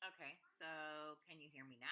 Okay, so can you hear me now?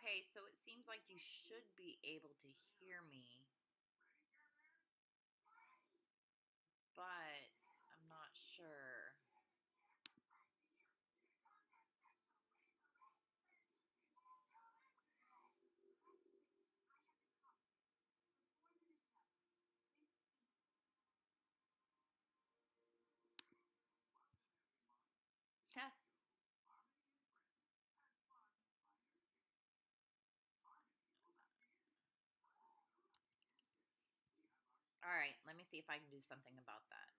Okay, so it seems like you should be able to hear me, but I'm not sure. Yeah. All right, let me see if I can do something about that.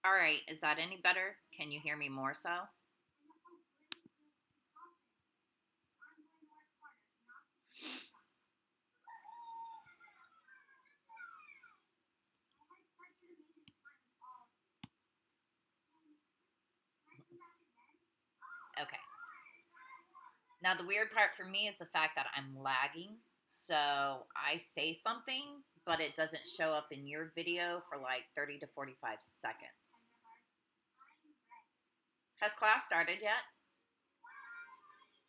All right, is that any better? Can you hear me more so? Okay. Now, the weird part for me is the fact that I'm lagging. So I say something, but it doesn't show up in your video for like 30 to 45 seconds. Has class started yet?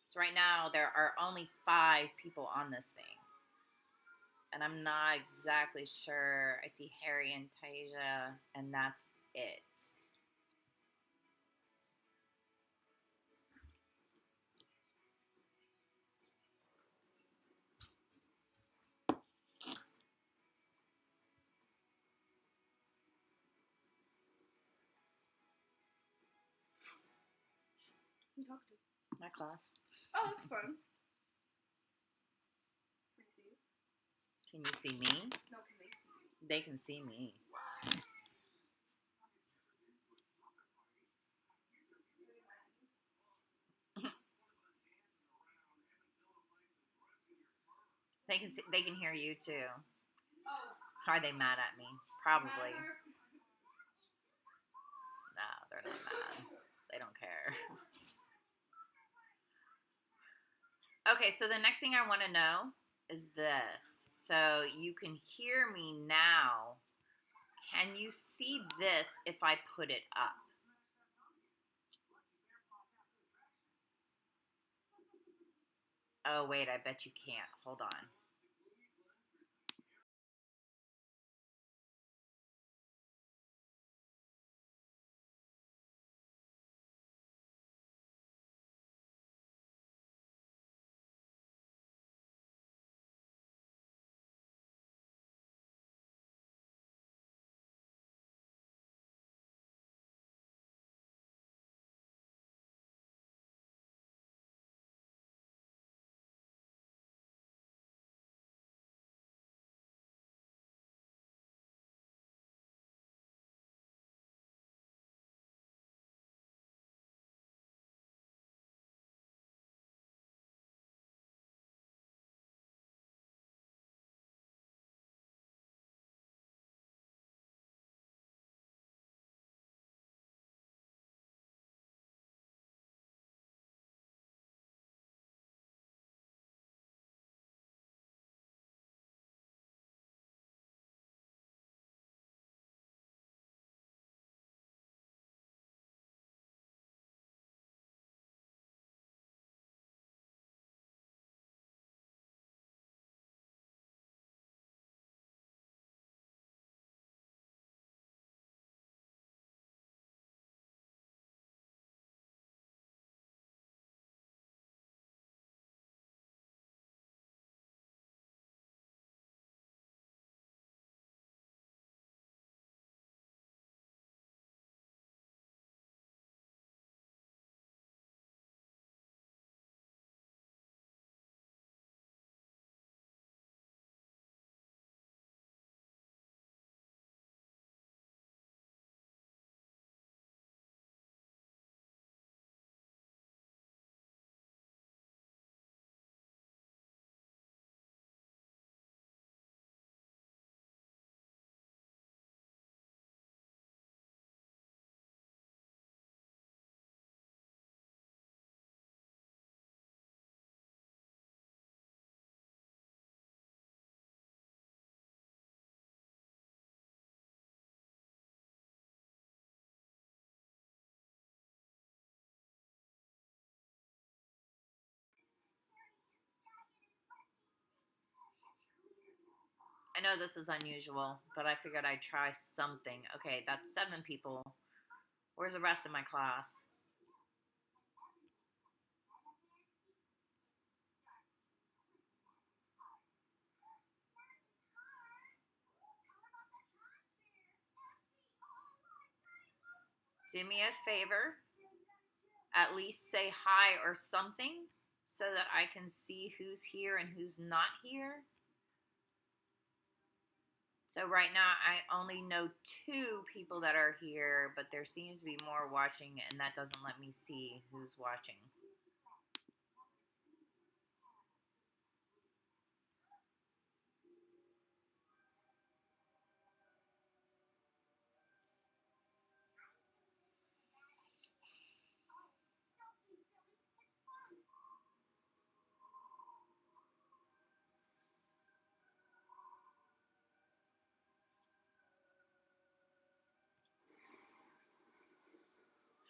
So right now there are only 5 people on this thing. And I'm not exactly sure. I see Harry and Tasia, and that's it. Who you talk to? My class. Oh, that's fun. Can you see me? No, can they see you? They can see me. They can hear you too. Oh. Are they mad at me? Probably. Mother. No, they're not mad. They don't care. Okay, so the next thing I want to know is this. So you can hear me now. Can you see this if I put it up? Oh, wait, I bet you can't. Hold on. I know this is unusual, but I figured I'd try something. Okay, that's 7 people. Where's the rest of my class? Do me a favor. At least say hi or something so that I can see who's here and who's not here. So right now I only know 2 people that are here, but there seems to be more watching, and that doesn't let me see who's watching.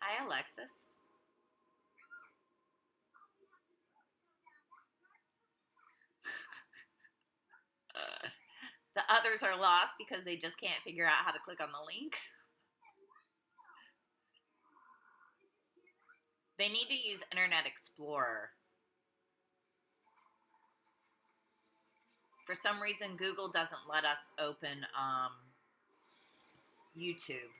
Hi, Alexis. The others are lost because they just can't figure out how to click on the link. They need to use Internet Explorer. For some reason, Google doesn't let us open YouTube.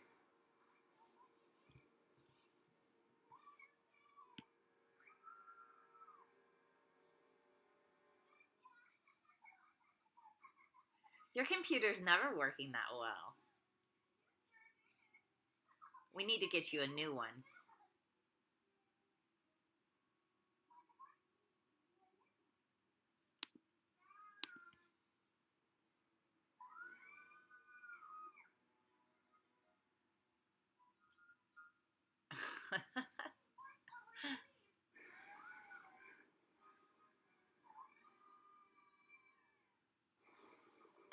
Your computer's never working that well. We need to get you a new one.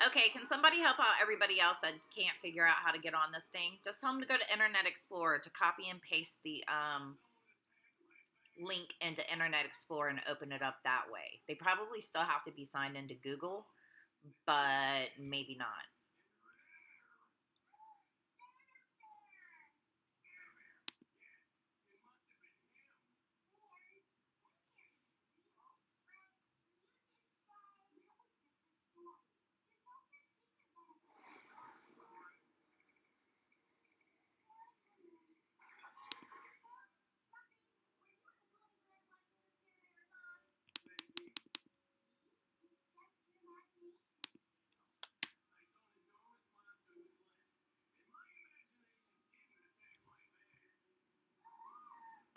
Okay, can somebody help out everybody else that can't figure out how to get on this thing? Just tell them to go to Internet Explorer to copy and paste the link into Internet Explorer and open it up that way. They probably still have to be signed into Google, but maybe not.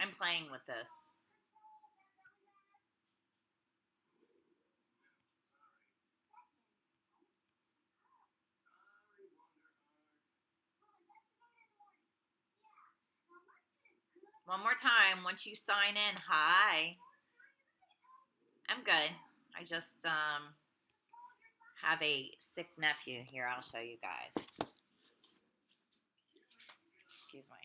I'm playing with this. One more time. Once you sign in, hi. I'm good. I just have a sick nephew here. I'll show you guys. Excuse me.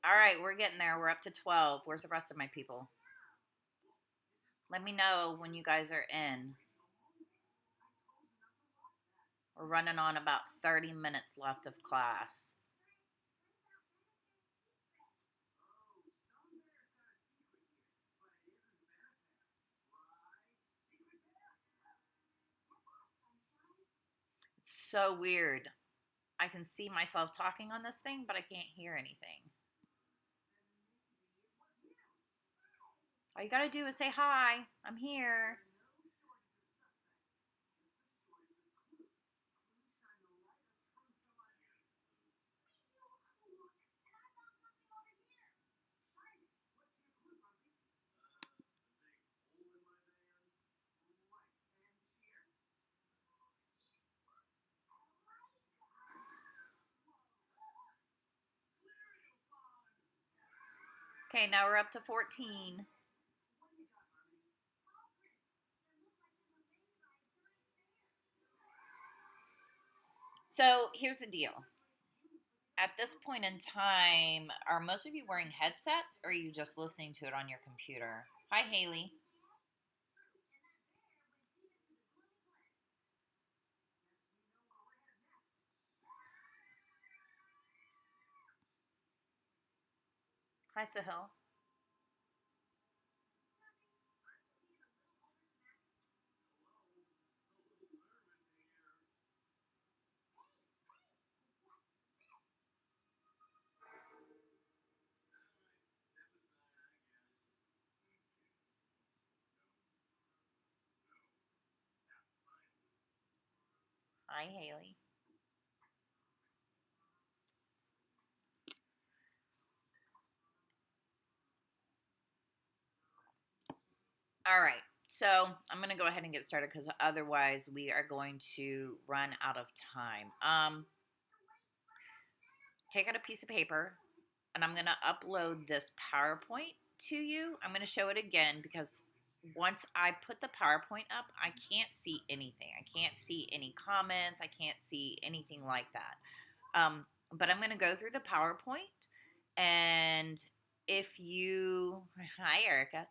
All right, we're getting there. We're up to 12. Where's the rest of my people? Let me know when you guys are in. We're running on about 30 minutes left of class. It's so weird. I can see myself talking on this thing, but I can't hear anything. All you gotta do is say hi. I'm here. Okay, now we're up to 14. So here's the deal. At this point in time, are most of you wearing headsets or are you just listening to it on your computer? Hi, Haley. Hi, Sahil. Hi, Haley. All right. So I'm going to go ahead and get started because otherwise we are going to run out of time. Take out a piece of paper and I'm going to upload this PowerPoint to you. I'm going to show it again because once I put the PowerPoint up, I can't see anything. I can't see any comments. I can't see anything like that. But I'm going to go through the PowerPoint, and if you, hi Erica,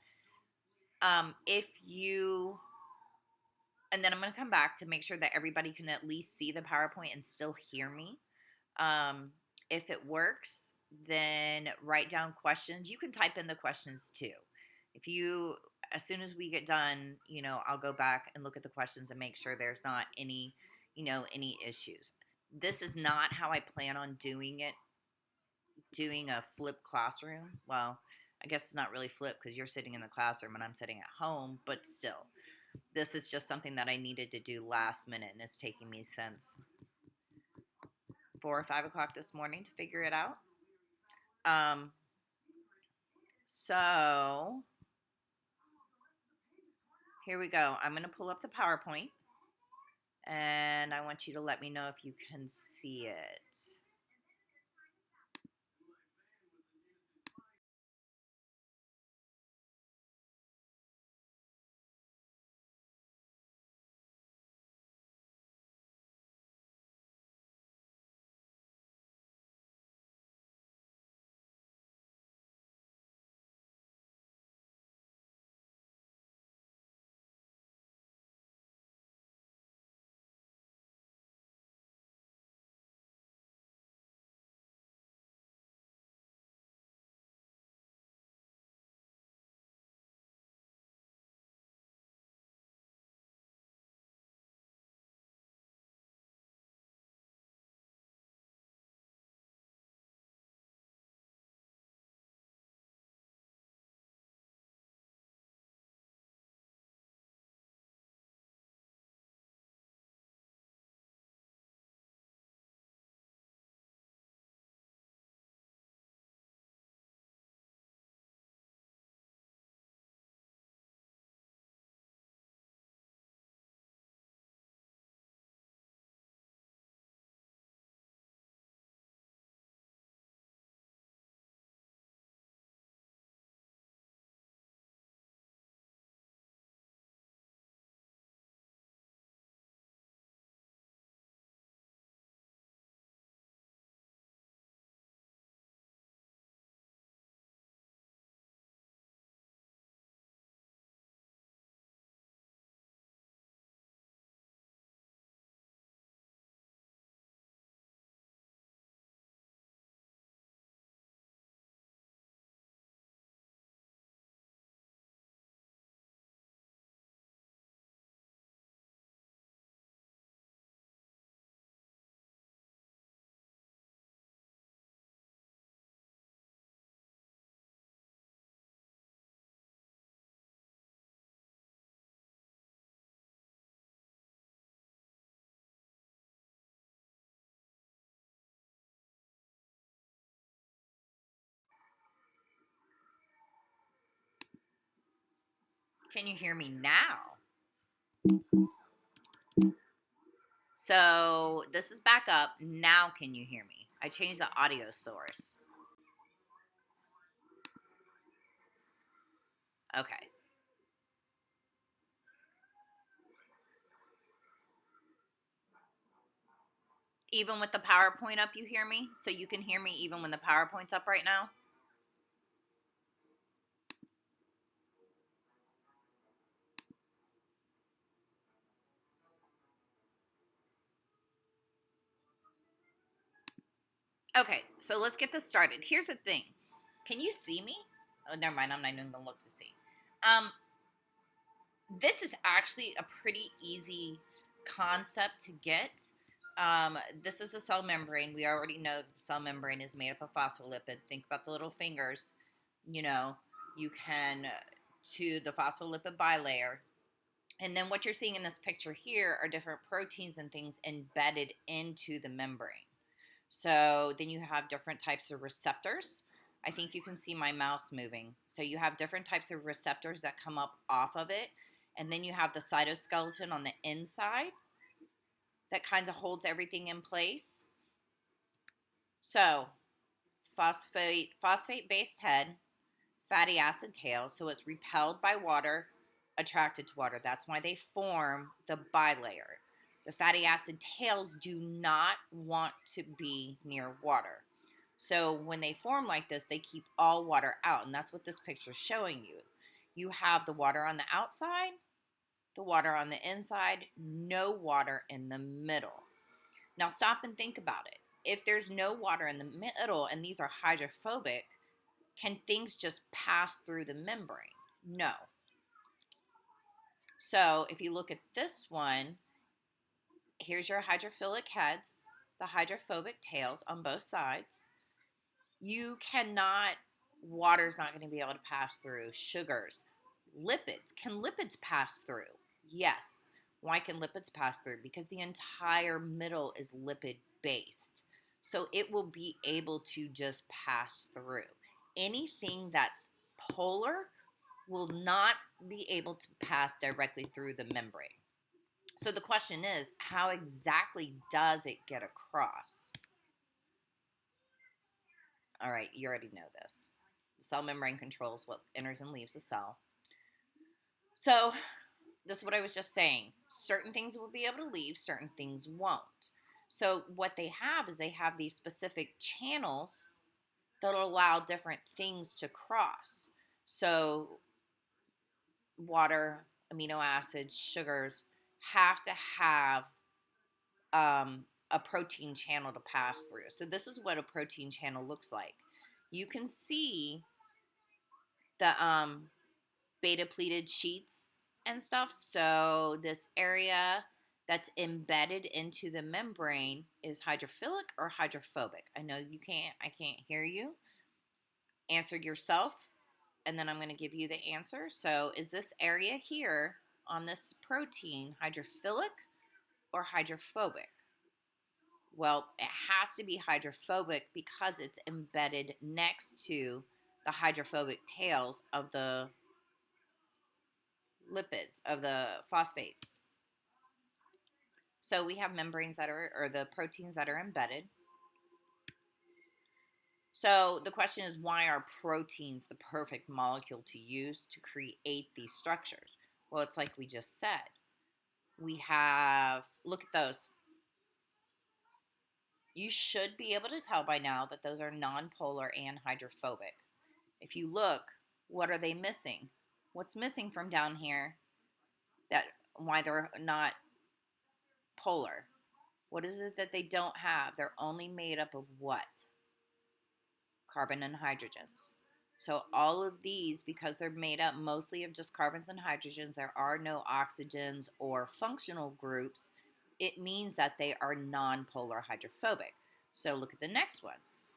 if you, and then I'm going to come back to make sure that everybody can at least see the PowerPoint and still hear me. If it works, then write down questions. You can type in the questions too. If you, as soon as we get done, I'll go back and look at the questions and make sure there's not any, any issues. This is not how I plan on doing it, doing a flipped classroom. Well, I guess it's not really flipped because you're sitting in the classroom and I'm sitting at home, but still, this is just something that I needed to do last minute, and it's taking me since 4 or 5 o'clock this morning to figure it out. So here we go. I'm going to pull up the PowerPoint, and I want you to let me know if you can see it. Can you hear me now? So this is back up. Now can you hear me? I changed the audio source. Okay. Even with the PowerPoint up, you hear me? So you can hear me even when the PowerPoint's up right now? Okay, so let's get this started. Here's the thing. Can you see me? Oh, never mind. I'm not even going to look to see. This is actually a pretty easy concept to get. This is a cell membrane. We already know that the cell membrane is made up of phospholipid. Think about the little fingers. You know, you can to the phospholipid bilayer. And then what you're seeing in this picture here are different proteins and things embedded into the membrane. So then you have different types of receptors. I think you can see my mouse moving. So you have different types of receptors that come up off of it. And then you have the cytoskeleton on the inside that kind of holds everything in place. So phosphate-based head, fatty acid tail. So it's repelled by water, attracted to water. That's why they form the bilayer. The fatty acid tails do not want to be near water. So when they form like this, they keep all water out. And that's what this picture is showing you. You have the water on the outside, the water on the inside, no water in the middle. Now stop and think about it. If there's no water in the middle and these are hydrophobic, can things just pass through the membrane? No. So if you look at this one, here's your hydrophilic heads, the hydrophobic tails on both sides. You cannot Water's not going to be able to pass through. Sugars, lipids. Can lipids pass through? Yes. Why can lipids pass through? Because the entire middle is lipid based. So it will be able to just pass through. Anything that's polar will not be able to pass directly through the membrane. So the question is, how exactly does it get across? All right, you already know this. The cell membrane controls what enters and leaves the cell. So this is what I was just saying. Certain things will be able to leave, certain things won't. So what they have is they have these specific channels that'll allow different things to cross. So water, amino acids, sugars have to have a protein channel to pass through. So this is what a protein channel looks like. You can see the beta pleated sheets and stuff. So this area that's embedded into the membrane is hydrophilic or hydrophobic. I know I can't hear you. Answer yourself, and then I'm going to give you the answer. So is this area here on this protein hydrophilic or hydrophobic? Well, it has to be hydrophobic because it's embedded next to the hydrophobic tails of the lipids, of the phosphates. So we have membranes that are, or the proteins that are embedded. So the question is, why are proteins the perfect molecule to use to create these structures? Well, it's like we just said. We have, look at those. You should be able to tell by now that those are nonpolar and hydrophobic. If you look, what are they missing? What's missing from down here? That why they're not polar? What is it that they don't have? They're only made up of what? Carbon and hydrogens. So all of these, because they're made up mostly of just carbons and hydrogens, there are no oxygens or functional groups. It means that they are nonpolar hydrophobic. So look at the next ones.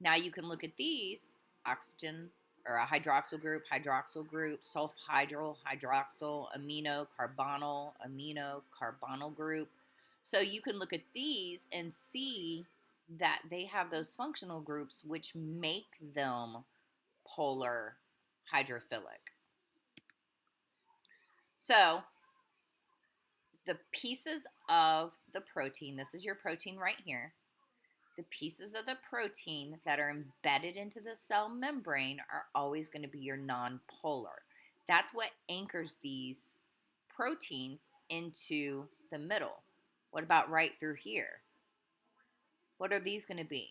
Now you can look at these, oxygen or a hydroxyl group, sulfhydryl, hydroxyl, amino, carbonyl group. So you can look at these and see that they have those functional groups which make them polar hydrophilic. So the pieces of the protein, this is your protein right here, the pieces of the protein that are embedded into the cell membrane are always going to be your nonpolar. That's what anchors these proteins into the middle. What about right through here? What are these going to be?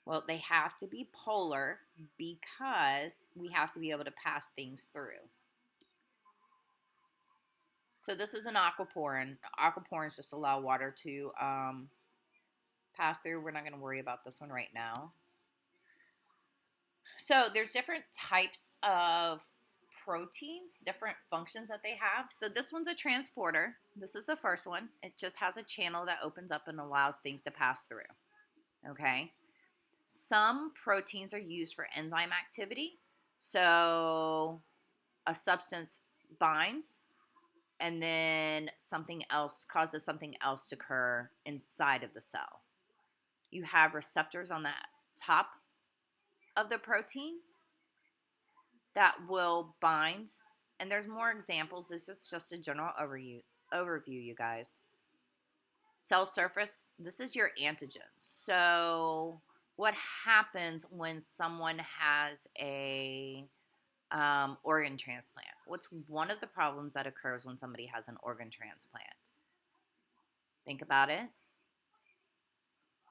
Well, they have to be polar because we have to be able to pass things through. So this is an aquaporin. Aquaporins just allow water to pass through. We're not going to worry about this one right now. So there's different types of proteins, different functions that they have. So this one's a transporter. This is the first one. It just has a channel that opens up and allows things to pass through. Okay. Some proteins are used for enzyme activity. So a substance binds and then something else causes something else to occur inside of the cell. You have receptors on the top of the protein that will bind, and there's more examples. This is just a general overview, you guys. Cell surface, this is your antigen. So what happens when someone has a organ transplant? What's one of the problems that occurs when somebody has an organ transplant? Think about it.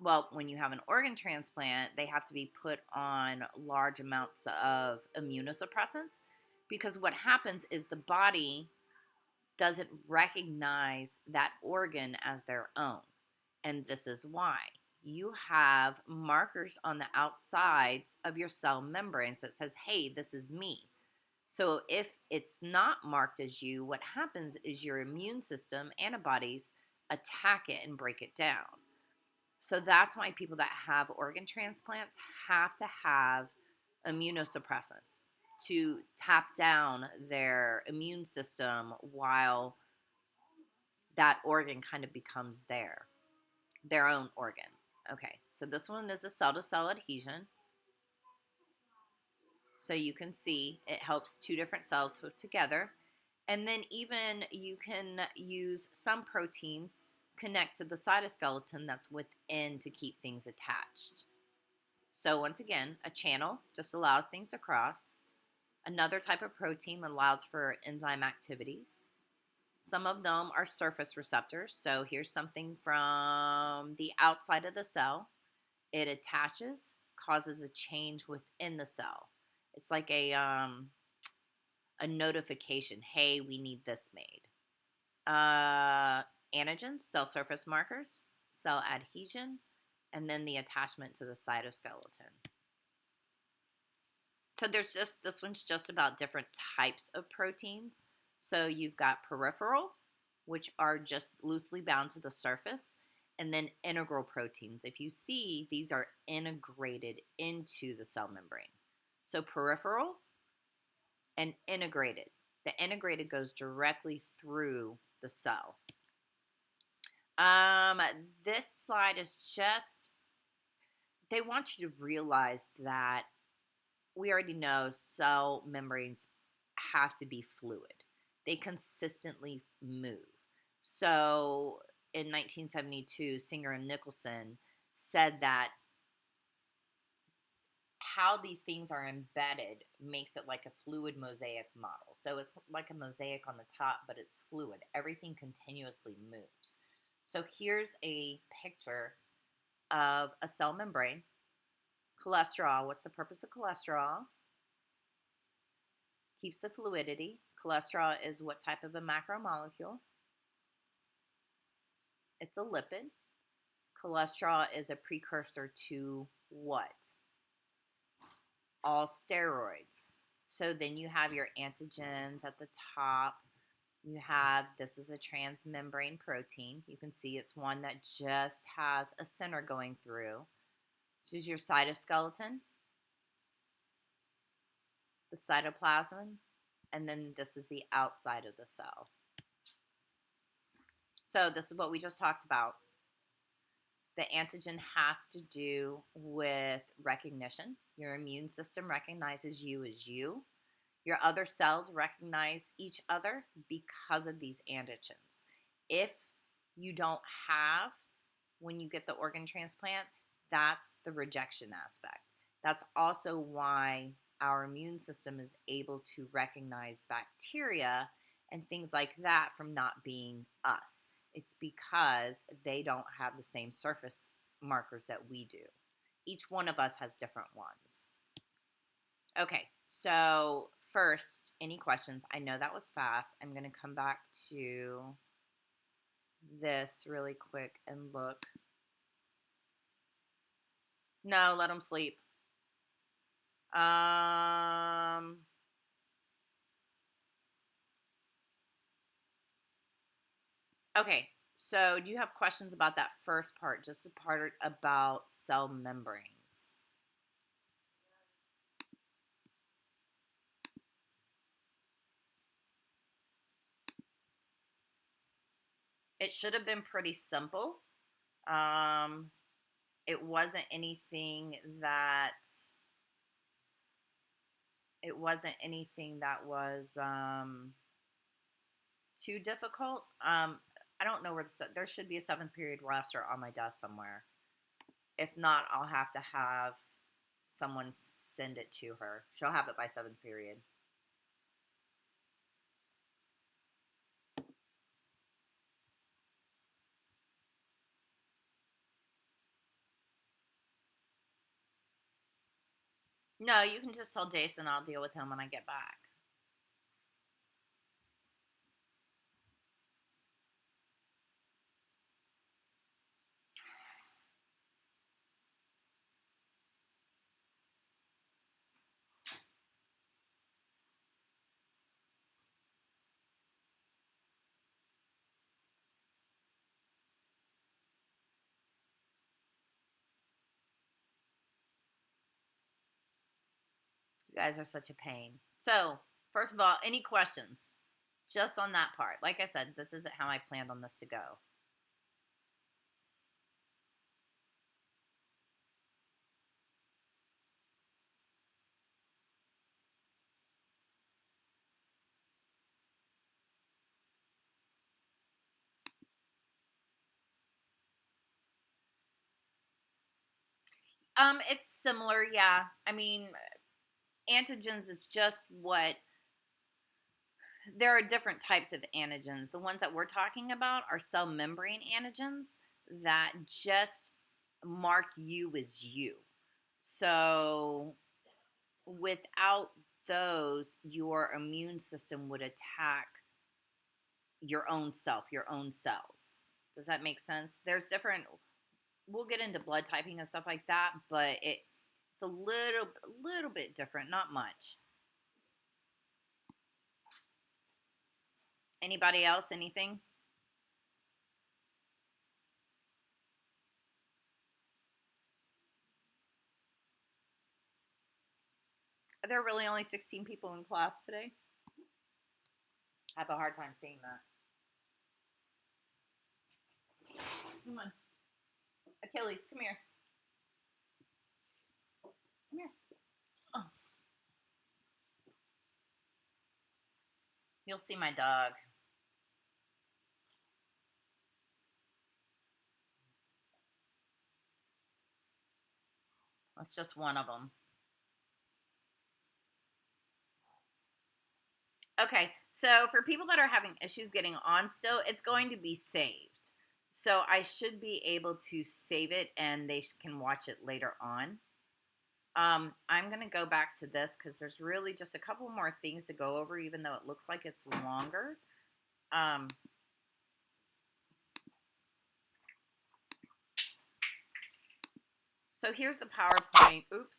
Well, when you have an organ transplant, they have to be put on large amounts of immunosuppressants because what happens is the body doesn't recognize that organ as their own. And this is why. You have markers on the outsides of your cell membranes that says, hey, this is me. So if it's not marked as you, what happens is your immune system, antibodies, attack it and break it down. So that's why people that have organ transplants have to have immunosuppressants to tap down their immune system while that organ kind of becomes their own organ. Okay, so this one is a cell-to-cell adhesion. So you can see it helps two different cells hook together. And then even you can use some proteins connect to the cytoskeleton that's within to keep things attached. So once again, a channel just allows things to cross. Another type of protein allows for enzyme activities. Some of them are surface receptors. So here's something from the outside of the cell. It attaches, causes a change within the cell. It's like a notification. Hey, we need this made. Antigens, cell surface markers, cell adhesion, and then the attachment to the cytoskeleton. So this one's just about different types of proteins. So you've got peripheral, which are just loosely bound to the surface, and then integral proteins. If you see, these are integrated into the cell membrane. So peripheral and integrated. The integrated goes directly through the cell. This slide is just, they want you to realize that we already know cell membranes have to be fluid. They consistently move. So in 1972, Singer and Nicholson said that how these things are embedded makes it like a fluid mosaic model. So it's like a mosaic on the top, but it's fluid. Everything continuously moves. So here's a picture of a cell membrane. Cholesterol, what's the purpose of cholesterol? Keeps the fluidity. Cholesterol is what type of a macromolecule? It's a lipid. Cholesterol is a precursor to what? All steroids. So then you have your antigens at the top. You have, this is a transmembrane protein. You can see it's one that just has a center going through. This is your cytoskeleton, the cytoplasm, and then this is the outside of the cell. So this is what we just talked about. The antigen has to do with recognition. Your immune system recognizes you as you. Your other cells recognize each other because of these antigens. If you don't have, when you get the organ transplant, that's the rejection aspect. That's also why our immune system is able to recognize bacteria and things like that from not being us. It's because they don't have the same surface markers that we do. Each one of us has different ones. Okay, so first, any questions? I know that was fast. I'm going to come back to this really quick and look. No, let them sleep. Okay, so do you have questions about that first part, just the part about cell membranes? It should have been pretty simple. It wasn't anything that was too difficult. I don't know where there should be a 7th period roster on my desk somewhere. If not, I'll have to have someone send it to her. She'll have it by 7th period. No, you can just tell Jason I'll deal with him when I get back. You guys are such a pain. So, first of all, any questions? Just on that part. Like I said, this isn't how I planned on this to go. It's similar, yeah. I mean, antigens is just what there are different types of antigens. The ones that we're talking about are cell membrane antigens that just mark you as you. So without those, your immune system would attack your own self, your own cells. Does that make sense? There's different, we'll get into blood typing and stuff like that, but it's a little bit different, not much. Anybody else? Anything? Are there really only 16 people in class today? I have a hard time seeing that. Come on. Achilles, come here. Come here. Oh. You'll see my dog. That's just one of them. Okay, so for people that are having issues getting on still, it's going to be saved. So I should be able to save it and they can watch it later on. I'm going to go back to this because there's really just a couple more things to go over, even though it looks like it's longer. So here's the PowerPoint. Oops.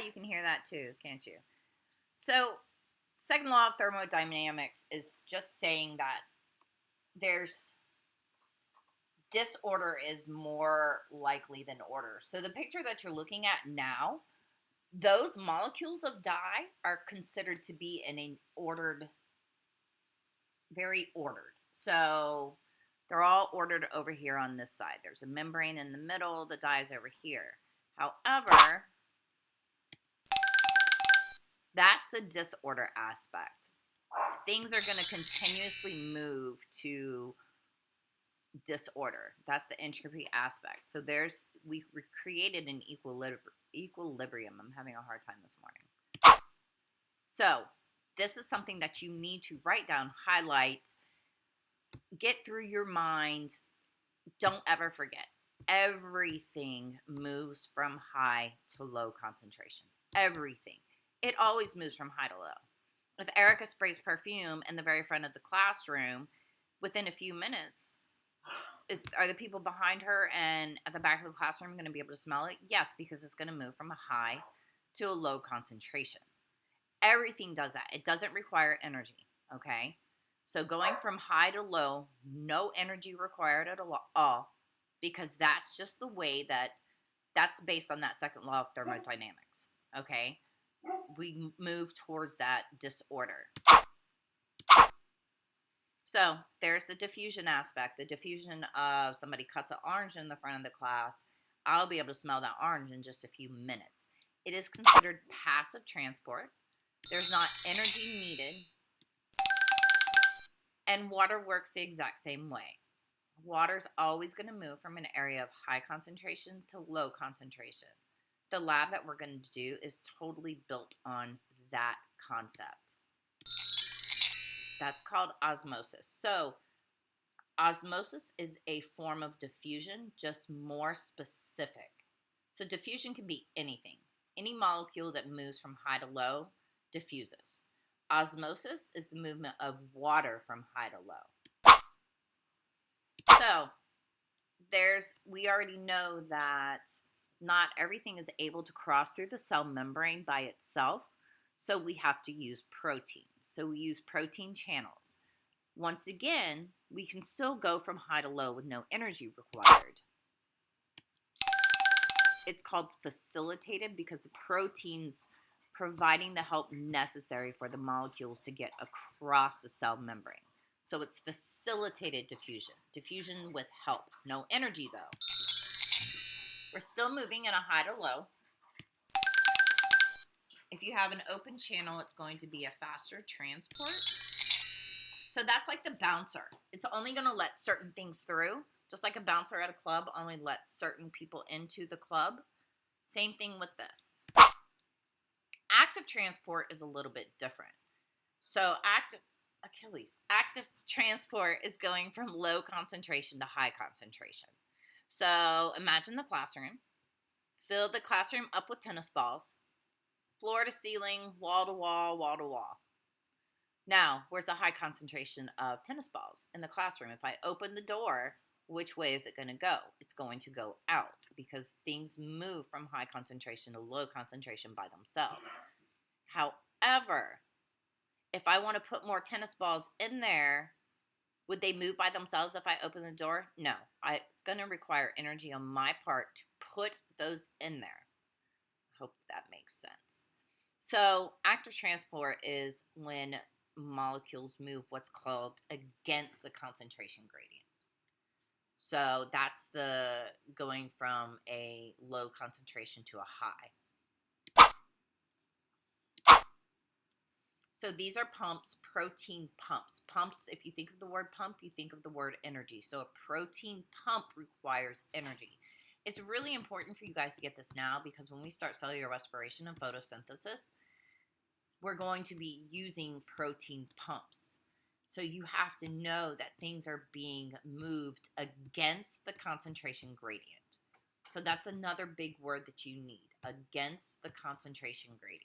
You can hear that too, can't you? So, second law of thermodynamics is just saying that there's disorder is more likely than order. So the picture that you're looking at now, those molecules of dye are considered to be in an ordered, very ordered. So they're all ordered over here on this side. There's a membrane in the middle, the dye is over here. However, that's the disorder aspect. Things are going to continuously move to disorder. That's the entropy aspect. So we created an equilibrium. I'm having a hard time this morning. So this is something that you need to write down, highlight, get through your mind. Don't ever forget. Everything moves from high to low concentration. Everything. It always moves from high to low. If Erica sprays perfume in the very front of the classroom, within a few minutes, are the people behind her and at the back of the classroom going to be able to smell it? Yes, because it's going to move from a high to a low concentration. Everything does that. It doesn't require energy, okay? So going from high to low, no energy required at all, because that's just the way that's based on that second law of thermodynamics, okay? We move towards that disorder. So there's the diffusion aspect. The diffusion of somebody cuts an orange in the front of the class. I'll be able to smell that orange in just a few minutes. It is considered passive transport. There's not energy needed. And water works the exact same way. Water's always going to move from an area of high concentration to low concentration. The lab that we're going to do is totally built on that concept. That's called osmosis. So osmosis is a form of diffusion, just more specific. So diffusion can be anything. Any molecule that moves from high to low diffuses. Osmosis is the movement of water from high to low. So we already know that not everything is able to cross through the cell membrane by itself. So we have to use proteins. So we use protein channels. Once again, we can still go from high to low with no energy required. it's called facilitated because the protein's providing the help necessary for the molecules to get across the cell membrane. So it's facilitated diffusion. Diffusion with help. No energy, though. We're still moving in a high to low. If you have an open channel, it's going to be a faster transport. So that's like the bouncer. It's only going to let certain things through. Just like a bouncer at a club only lets certain people into the club. Same thing with this. Active transport is a little bit different. So active transport is going from low concentration to high concentration. So imagine the classroom. Fill the classroom up with tennis balls. Floor to ceiling, wall to wall, wall to wall. Now, where's the high concentration of tennis balls in the classroom? If I open the door, which way is it going to go? It's going to go out because things move from high concentration to low concentration by themselves. However, if I want to put more tennis balls in there, would they move by themselves if I open the door? No. It's going to require energy on my part to put those in there. Hope that makes sense. So active transport is when molecules move what's called against the concentration gradient. So that's the going from a low concentration to a high. So these are pumps, protein pumps. Pumps, if you think of the word pump, you think of the word energy. So a protein pump requires energy. It's really important for you guys to get this now because when we start cellular respiration and photosynthesis, we're going to be using protein pumps. So you have to know that things are being moved against the concentration gradient. So that's another big word that you need, against the concentration gradient.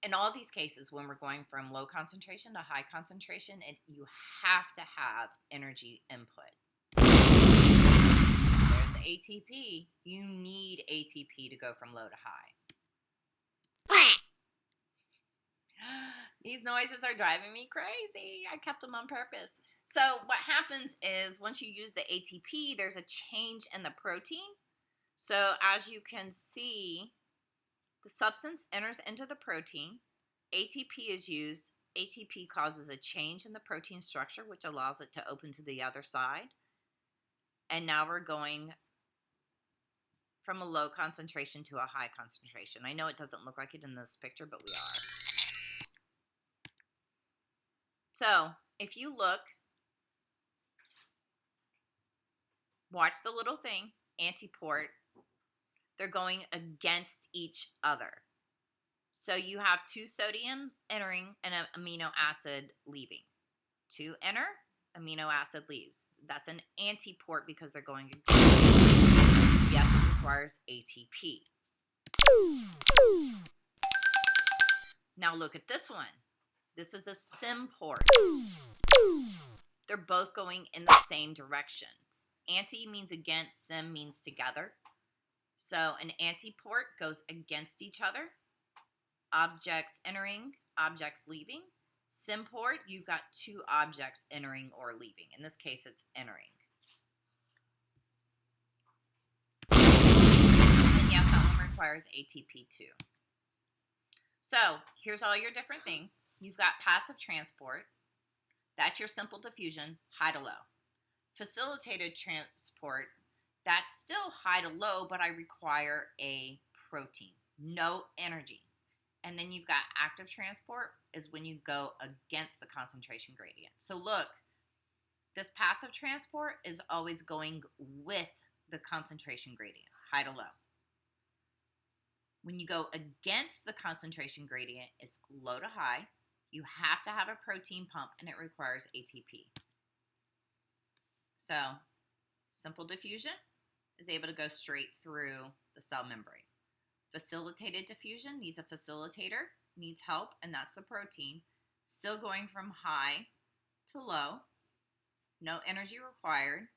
In all these cases, when we're going from low concentration to high concentration, you have to have energy input. There's the ATP. You need ATP to go from low to high. These noises are driving me crazy. I kept them on purpose. So what happens is once you use the ATP, there's a change in the protein. So as you can see, the substance enters into the protein. ATP is used. ATP causes a change in the protein structure, which allows it to open to the other side. And now we're going from a low concentration to a high concentration. I know it doesn't look like it in this picture, but we are. So if you look, watch the little thing, antiport. They're going against each other. So you have 2 sodium entering and an amino acid leaving. 2 enter, amino acid leaves. That's an antiport because they're going against each other. Yes, it requires ATP. Now look at this one. This is a symport. They're both going in the same directions. Anti means against, sim means together. So an antiport goes against each other. Objects entering, objects leaving. Symport, you've got 2 objects entering or leaving. In this case, it's entering. And yes, that one requires ATP too. So here's all your different things. You've got passive transport. That's your simple diffusion, high to low. Facilitated transport, that's still high to low, but I require a protein, no energy. And then you've got active transport is when you go against the concentration gradient. So look, this passive transport is always going with the concentration gradient, high to low. When you go against the concentration gradient, it's low to high. You have to have a protein pump, and it requires ATP. So simple diffusion is able to go straight through the cell membrane. Facilitated diffusion needs a facilitator, needs help, and that's the protein. Still going from high to low, no energy required.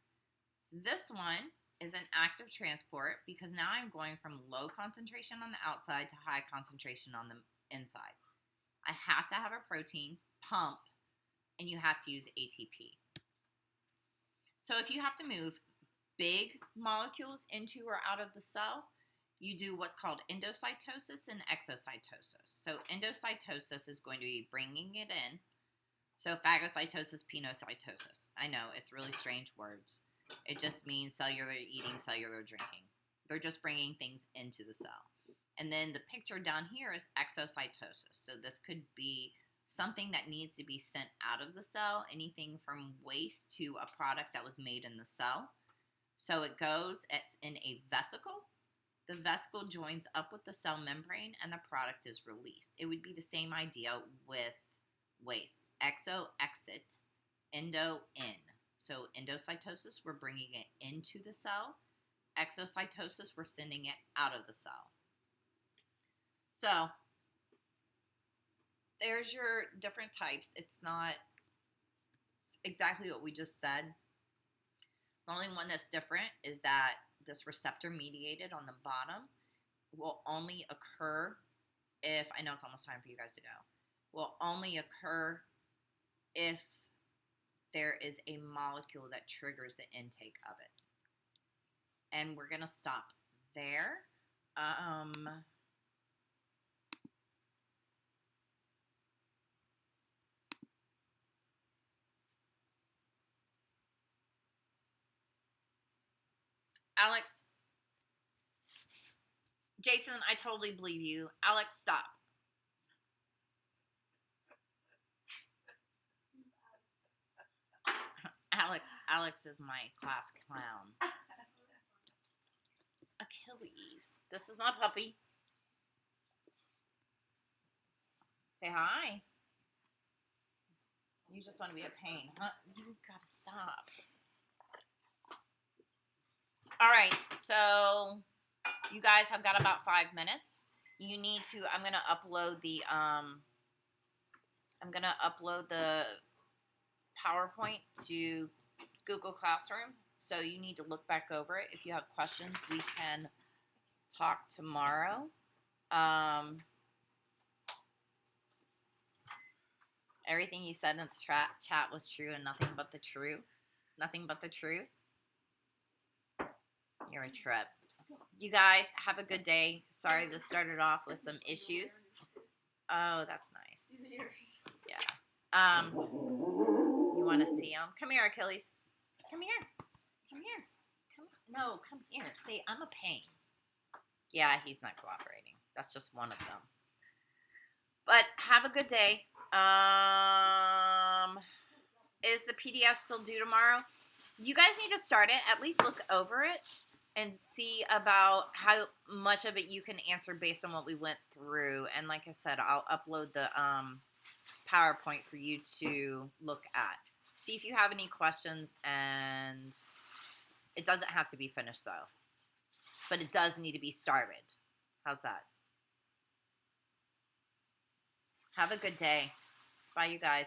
This one is an active transport because now I'm going from low concentration on the outside to high concentration on the inside. I have to have a protein pump, and you have to use ATP. So if you have to move big molecules into or out of the cell, you do what's called endocytosis and exocytosis. So endocytosis is going to be bringing it in. So phagocytosis, penocytosis. I know, it's really strange words. It just means cellular eating, cellular drinking. They're just bringing things into the cell. And then the picture down here is exocytosis. So this could be something that needs to be sent out of the cell, anything from waste to a product that was made in the cell. So it goes, it's in a vesicle. The vesicle joins up with the cell membrane and the product is released. It would be the same idea with waste. Exo, exit, endo, in. So endocytosis, we're bringing it into the cell. Exocytosis, we're sending it out of the cell. So there's your different types. It's not exactly what we just said. The only one that's different is that this receptor mediated on the bottom will only occur if, I know it's almost time for you guys to go, will only occur if there is a molecule that triggers the intake of it. And we're going to stop there. Alex, Jason, I totally believe you. Alex, stop. Alex is my class clown. Achilles. This is my puppy. Say hi. You just want to be a pain, huh? You gotta stop. All right, so you guys have got about 5 minutes. You need to, I'm gonna upload the PowerPoint to Google Classroom. So you need to look back over it. If you have questions, we can talk tomorrow. Everything you said in the chat was true and nothing but the truth. Nothing but the truth. You're a trip. You guys have a good day. Sorry this started off with some issues. Oh, that's nice. Yeah. You want to see him? Come here, Achilles. Come here. Come here. No, come here. See, I'm a pain. Yeah, he's not cooperating. That's just one of them. But have a good day. Is the PDF still due tomorrow? You guys need to start it. At least look over it and see about how much of it you can answer based on what we went through. And like I said, I'll upload the PowerPoint for you to look at. See if you have any questions, and it doesn't have to be finished though. But it does need to be started. How's that? Have a good day. Bye, you guys.